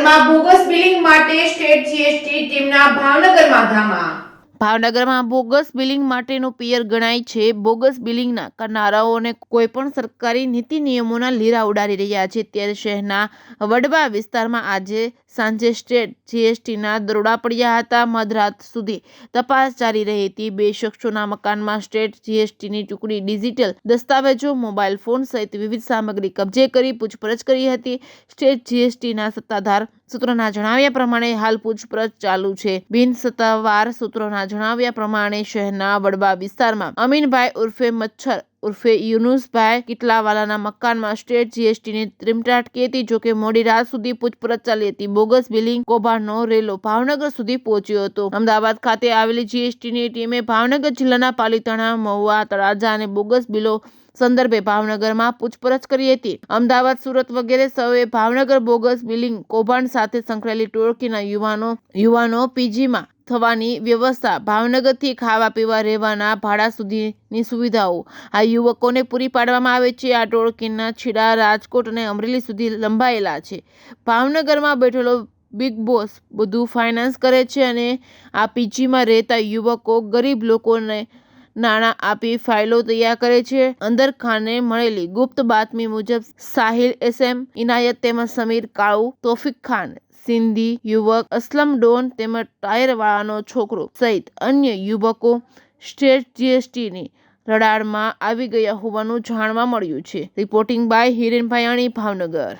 ભાવનગરમાં bogus billing માટે state GST ટીમના ભાવનગરમાં ધામા. ભાવનગરમાં બોગસ બિલિંગ માટેનું પિયર ગણાય છે. બોગસ બિલિંગના કરનારાઓને કોઈ પણ સરકારી નીતિ નિયમોના લીરા ઉડાડી રહ્યા છે. ત્યારે શહેરના વડવા વિસ્તારમાં આજે સાંજે સ્ટેટ જીએસટીના દરોડા પડ્યા હતા. મધરાત સુધી તપાસ જારી રહી હતી. 2 શખ્સોના મકાનમાં સ્ટેટ જીએસટીની ટુકડી ડિજિટલ દસ્તાવેજો, મોબાઈલ ફોન સહિત વિવિધ સામગ્રી કબજે કરી પૂછપરછ કરી હતી. સ્ટેટ જીએસટીના સત્તાધાર સૂત્રોના જણાવ્યા પ્રમાણે હાલ પૂછપરછ ચાલુ છે. બિન સત્તાવાર સૂત્રોના જણાવ્યા પ્રમાણે શહેરના વડવા વિસ્તારમાં અમીનભાઈ ઉર્ફે મચ્છર ઉર્ફે યુનુસભાઈ કિટલાવાલાના મકાનમાં સ્ટેટ જીએસટીની ટીમ ત્રાટકી હતી. જોકે મોડી રાત સુધી પૂછપરછ ચાલી હતી. બોગસ બિલિંગ કૌભાંડનો રેલો ભાવનગર સુધી પહોંચ્યો હતો. અમદાવાદ ખાતે આવેલી જીએસટીની ટીમે ભાવનગર જિલ્લાના પાલિતાણા, મહુવા, તળાજા અને બોગસ બિલો સંદર્ભે ભાવનગરમાં પૂછપરછ કરી હતી. અમદાવાદ, સુરત વગેરે સ્થળોએ ભાવનગર બોગસ બિલિંગ કૌભાંડ સાથે સંકળાયેલી ટોળકીના યુવાનો પીજીમાં થવાની વ્યવસ્થા, ભાવનગરથી ખાવા પીવા રહેવાના ભાડા સુધીની સુવિધાઓ આ યુવકોને પૂરી પાડવામાં આવે છે. આ ટોળકીના છેડા રાજકોટ અને અમરેલી સુધી લંબાયેલા છે. ભાવનગરમાં બેઠેલો બિગ બોસ બધું ફાઇનાન્સ કરે છે અને આ પીજીમાં રહેતા યુવકો ગરીબ લોકોને નાણાં આપી ફાઇલો તૈયાર કરે છે. અંદરખાને મળેલી ગુપ્ત બાતમી મુજબ સાહિલ એસએમ, ઇનાયત તેમજ સમીર કાળુ, તોફિક ખાન સિંધી યુવક, અસલમ ડોન તેમજ ટાયરવાળાનો છોકરો સહિત અન્ય યુવકો સ્ટેટ જીએસટીની રડારમાં આવી ગયા હોવાનું જાણવા મળ્યું છે. Reporting by Hiren Bhayani, Bhavnagar.